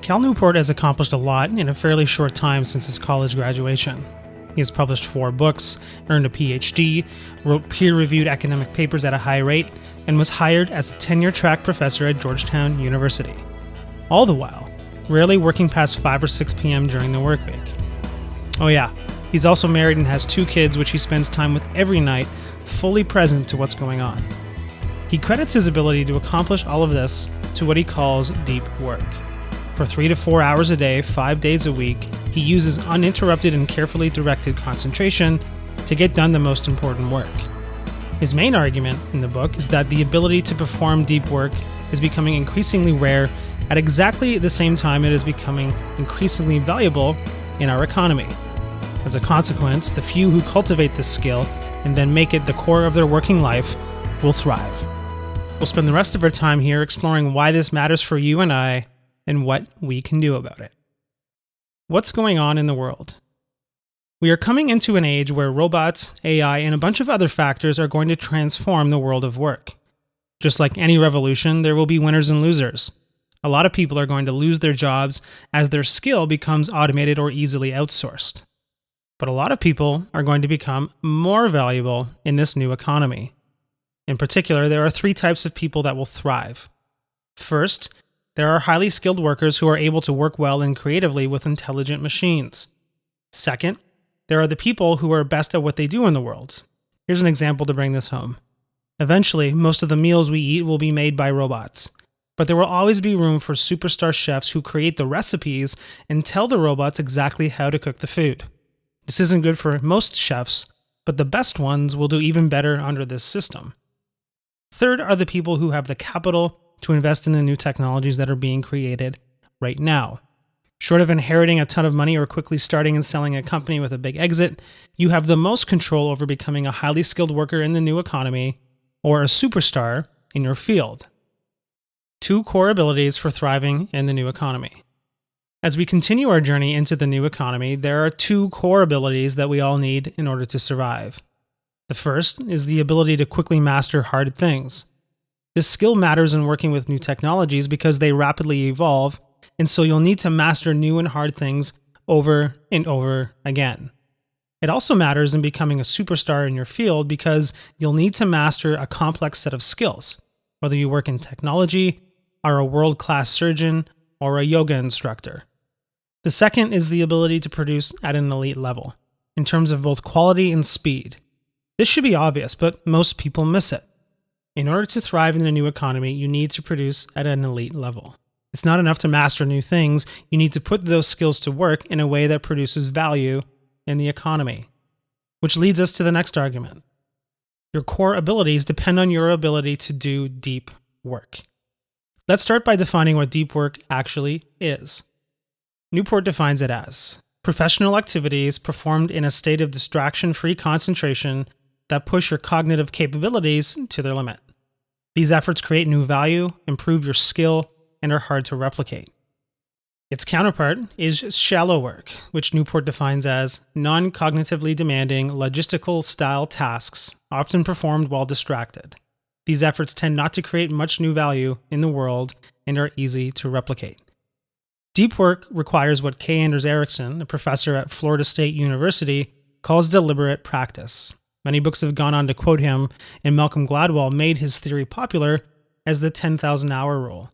Cal Newport has accomplished a lot in a fairly short time since his college graduation. He has published 4 books, earned a PhD, wrote peer-reviewed academic papers at a high rate, and was hired as a tenure-track professor at Georgetown University. All the while, rarely working past 5 or 6 p.m. during the workweek. Oh yeah, he's also married and has 2 kids which he spends time with every night, fully present to what's going on. He credits his ability to accomplish all of this to what he calls deep work. For 3 to 4 hours a day, 5 days a week, he uses uninterrupted and carefully directed concentration to get done the most important work. His main argument in the book is that the ability to perform deep work is becoming increasingly rare at exactly the same time it is becoming increasingly valuable in our economy. As a consequence, the few who cultivate this skill and then make it the core of their working life will thrive. We'll spend the rest of our time here exploring why this matters for you and I, and what we can do about it. What's going on in the world? We are coming into an age where robots, AI, and a bunch of other factors are going to transform the world of work. Just like any revolution, there will be winners and losers. A lot of people are going to lose their jobs as their skill becomes automated or easily outsourced. But a lot of people are going to become more valuable in this new economy. In particular, there are 3 types of people that will thrive. First, there are highly skilled workers who are able to work well and creatively with intelligent machines. Second, there are the people who are best at what they do in the world. Here's an example to bring this home. Eventually, most of the meals we eat will be made by robots. But there will always be room for superstar chefs who create the recipes and tell the robots exactly how to cook the food. This isn't good for most chefs, but the best ones will do even better under this system. Third are the people who have the capital to invest in the new technologies that are being created right now. Short of inheriting a ton of money or quickly starting and selling a company with a big exit, you have the most control over becoming a highly skilled worker in the new economy or a superstar in your field. 2 core abilities for thriving in the new economy. As we continue our journey into the new economy, there are 2 core abilities that we all need in order to survive. The first is the ability to quickly master hard things. This skill matters in working with new technologies because they rapidly evolve, and so you'll need to master new and hard things over and over again. It also matters in becoming a superstar in your field because you'll need to master a complex set of skills, whether you work in technology, are a world-class surgeon, or a yoga instructor. The second is the ability to produce at an elite level, in terms of both quality and speed. This should be obvious, but most people miss it. In order to thrive in the new economy, you need to produce at an elite level. It's not enough to master new things, you need to put those skills to work in a way that produces value in the economy. Which leads us to the next argument. Your core abilities depend on your ability to do deep work. Let's start by defining what deep work actually is. Newport defines it as professional activities performed in a state of distraction-free concentration that push your cognitive capabilities to their limit. These efforts create new value, improve your skill, and are hard to replicate. Its counterpart is shallow work, which Newport defines as non-cognitively demanding, logistical-style tasks, often performed while distracted. These efforts tend not to create much new value in the world and are easy to replicate. Deep work requires what K. Anders Ericsson, a professor at Florida State University, calls deliberate practice. Many books have gone on to quote him, and Malcolm Gladwell made his theory popular as the 10,000-hour rule.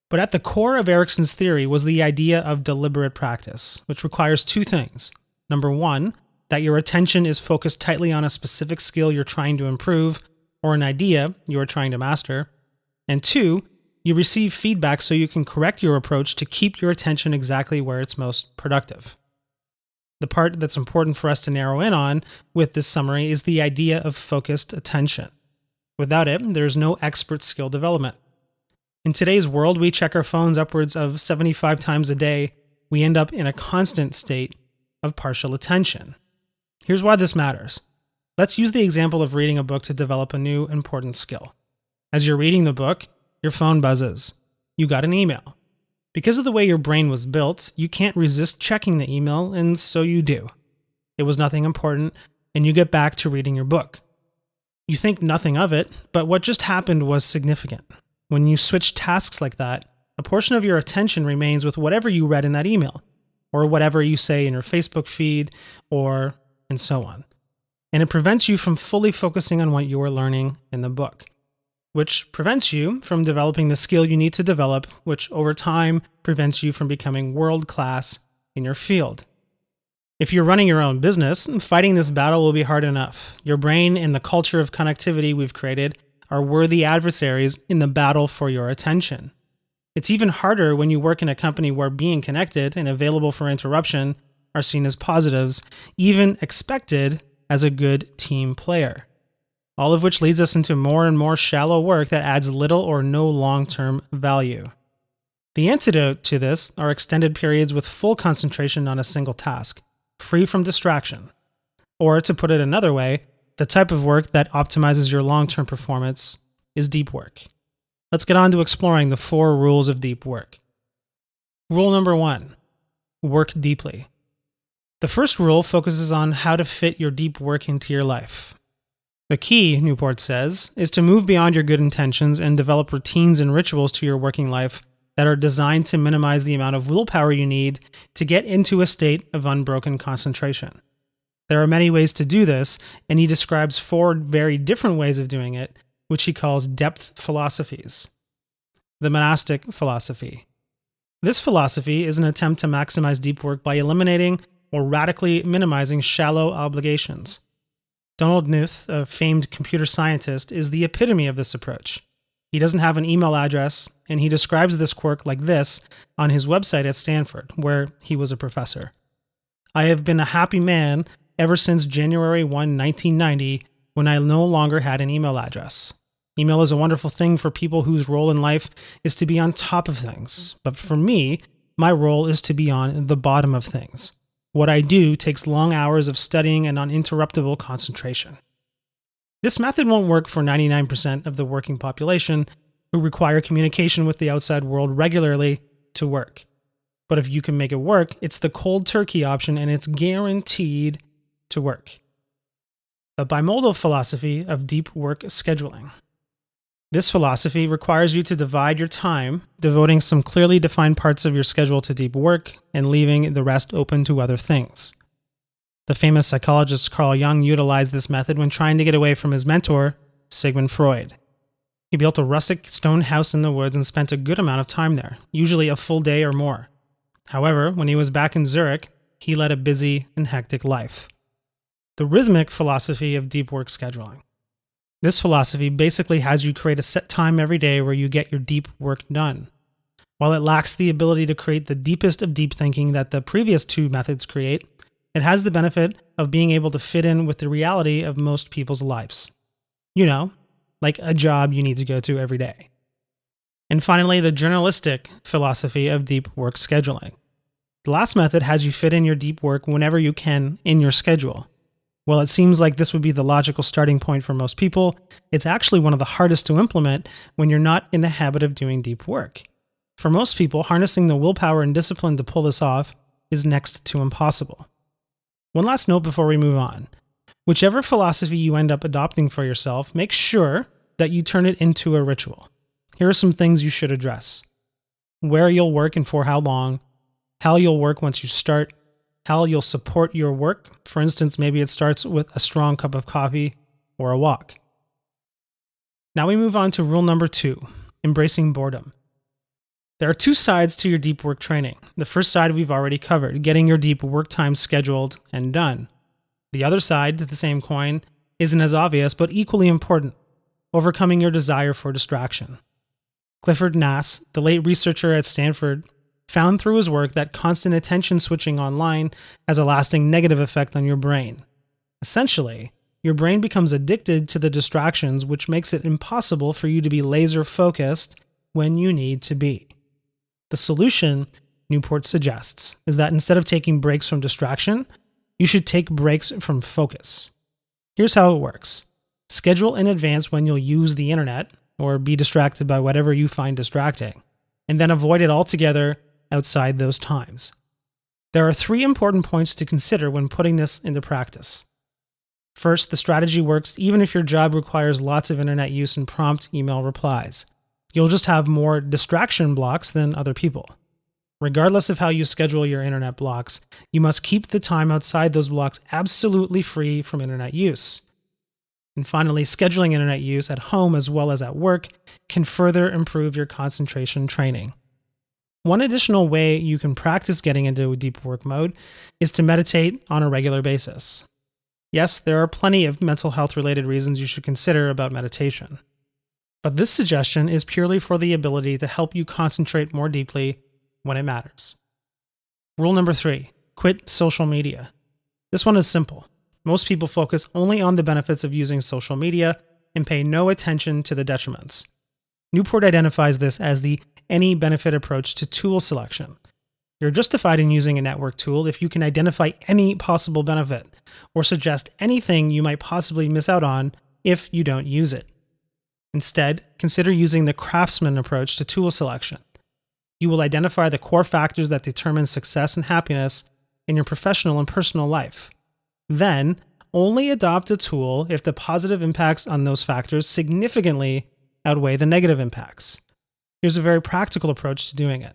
But at the core of Ericsson's theory was the idea of deliberate practice, which requires 2 things. Number 1, that your attention is focused tightly on a specific skill you're trying to improve or an idea you are trying to master. And 2, you receive feedback so you can correct your approach to keep your attention exactly where it's most productive. The part that's important for us to narrow in on with this summary is the idea of focused attention. Without it, there's no expert skill development. In today's world, we check our phones upwards of 75 times a day. We end up in a constant state of partial attention. Here's why this matters. Let's use the example of reading a book to develop a new important skill. As you're reading the book, your phone buzzes. You got an email. Because of the way your brain was built, you can't resist checking the email, and so you do. It was nothing important, and you get back to reading your book. You think nothing of it, but what just happened was significant. When you switch tasks like that, a portion of your attention remains with whatever you read in that email, or whatever you say in your Facebook feed, and so on. And it prevents you from fully focusing on what you are learning in the book, which prevents you from developing the skill you need to develop, which over time prevents you from becoming world-class in your field. If you're running your own business, fighting this battle will be hard enough. Your brain and the culture of connectivity we've created are worthy adversaries in the battle for your attention. It's even harder when you work in a company where being connected and available for interruption are seen as positives, even expected as a good team player. All of which leads us into more and more shallow work that adds little or no long-term value. The antidote to this are extended periods with full concentration on a single task, free from distraction. Or to put it another way, the type of work that optimizes your long-term performance is deep work. Let's get on to exploring the 4 rules of deep work. Rule number 1, work deeply. The first rule focuses on how to fit your deep work into your life. The key, Newport says, is to move beyond your good intentions and develop routines and rituals to your working life that are designed to minimize the amount of willpower you need to get into a state of unbroken concentration. There are many ways to do this, and he describes 4 very different ways of doing it, which he calls depth philosophies. The monastic philosophy. This philosophy is an attempt to maximize deep work by eliminating or radically minimizing shallow obligations. Donald Knuth, a famed computer scientist, is the epitome of this approach. He doesn't have an email address, and he describes this quirk like this on his website at Stanford, where he was a professor. I have been a happy man ever since January 1, 1990, when I no longer had an email address. Email is a wonderful thing for people whose role in life is to be on top of things, but for me, my role is to be on the bottom of things. What I do takes long hours of studying and uninterruptible concentration. This method won't work for 99% of the working population who require communication with the outside world regularly to work. But if you can make it work, it's the cold turkey option and it's guaranteed to work. The bimodal philosophy of deep work scheduling. This philosophy requires you to divide your time, devoting some clearly defined parts of your schedule to deep work and leaving the rest open to other things. The famous psychologist Carl Jung utilized this method when trying to get away from his mentor, Sigmund Freud. He built a rustic stone house in the woods and spent a good amount of time there, usually a full day or more. However, when he was back in Zurich, he led a busy and hectic life. The rhythmic philosophy of deep work scheduling. This philosophy basically has you create a set time every day where you get your deep work done. While it lacks the ability to create the deepest of deep thinking that the previous 2 methods create, it has the benefit of being able to fit in with the reality of most people's lives. You know, like a job you need to go to every day. And finally, the journalistic philosophy of deep work scheduling. The last method has you fit in your deep work whenever you can in your schedule. While it seems like this would be the logical starting point for most people, it's actually one of the hardest to implement when you're not in the habit of doing deep work. For most people, harnessing the willpower and discipline to pull this off is next to impossible. One last note before we move on. Whichever philosophy you end up adopting for yourself, make sure that you turn it into a ritual. Here are some things you should address. Where you'll work and for how long, how you'll work once you start, how you'll support your work. For instance, maybe it starts with a strong cup of coffee or a walk. Now we move on to rule number 2, embracing boredom. There are 2 sides to your deep work training. The first side we've already covered, getting your deep work time scheduled and done. The other side to the same coin isn't as obvious, but equally important, overcoming your desire for distraction. Clifford Nass, the late researcher at Stanford, found through his work that constant attention switching online has a lasting negative effect on your brain. Essentially, your brain becomes addicted to the distractions, which makes it impossible for you to be laser focused when you need to be. The solution, Newport suggests, is that instead of taking breaks from distraction, you should take breaks from focus. Here's how it works. Schedule in advance when you'll use the internet or be distracted by whatever you find distracting, and then avoid it altogether outside those times. There are 3 important points to consider when putting this into practice. First, the strategy works even if your job requires lots of internet use and prompt email replies. You'll just have more distraction blocks than other people. Regardless of how you schedule your internet blocks, you must keep the time outside those blocks absolutely free from internet use. And finally, scheduling internet use at home as well as at work can further improve your concentration training. One additional way you can practice getting into deep work mode is to meditate on a regular basis. Yes, there are plenty of mental health related reasons you should consider about meditation. But this suggestion is purely for the ability to help you concentrate more deeply when it matters. Rule number 3, quit social media. This one is simple. Most people focus only on the benefits of using social media and pay no attention to the detriments. Newport identifies this as the any benefit approach to tool selection. You're justified in using a network tool if you can identify any possible benefit or suggest anything you might possibly miss out on if you don't use it. Instead, consider using the craftsman approach to tool selection. You will identify the core factors that determine success and happiness in your professional and personal life. Then, only adopt a tool if the positive impacts on those factors significantly outweigh the negative impacts. Here's a very practical approach to doing it.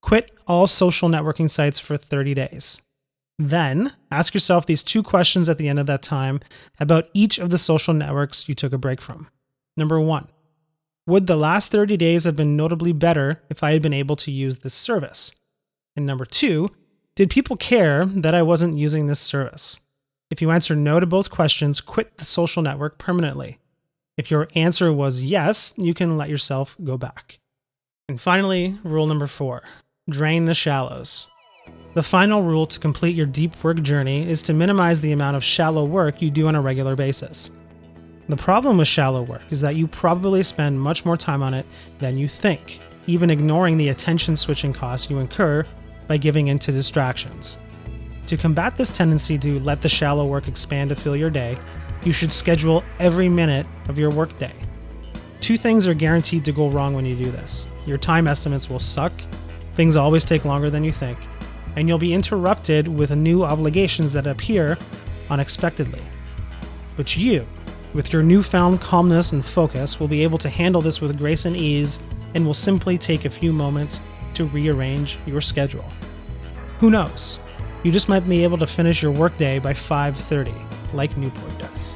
Quit all social networking sites for 30 days. Then, ask yourself these 2 questions at the end of that time about each of the social networks you took a break from. Number 1, would the last 30 days have been notably better if I had been able to use this service? And number 2, did people care that I wasn't using this service? If you answer no to both questions, quit the social network permanently. If your answer was yes, you can let yourself go back. And finally, rule number 4, drain the shallows. The final rule to complete your deep work journey is to minimize the amount of shallow work you do on a regular basis. The problem with shallow work is that you probably spend much more time on it than you think, even ignoring the attention switching costs you incur by giving in to distractions. To combat this tendency to let the shallow work expand to fill your day, you should schedule every minute of your workday. 2 things are guaranteed to go wrong when you do this. Your time estimates will suck, things always take longer than you think, and you'll be interrupted with new obligations that appear unexpectedly. But you, with your newfound calmness and focus, will be able to handle this with grace and ease and will simply take a few moments to rearrange your schedule. Who knows? You just might be able to finish your workday by 5:30, like Newport does.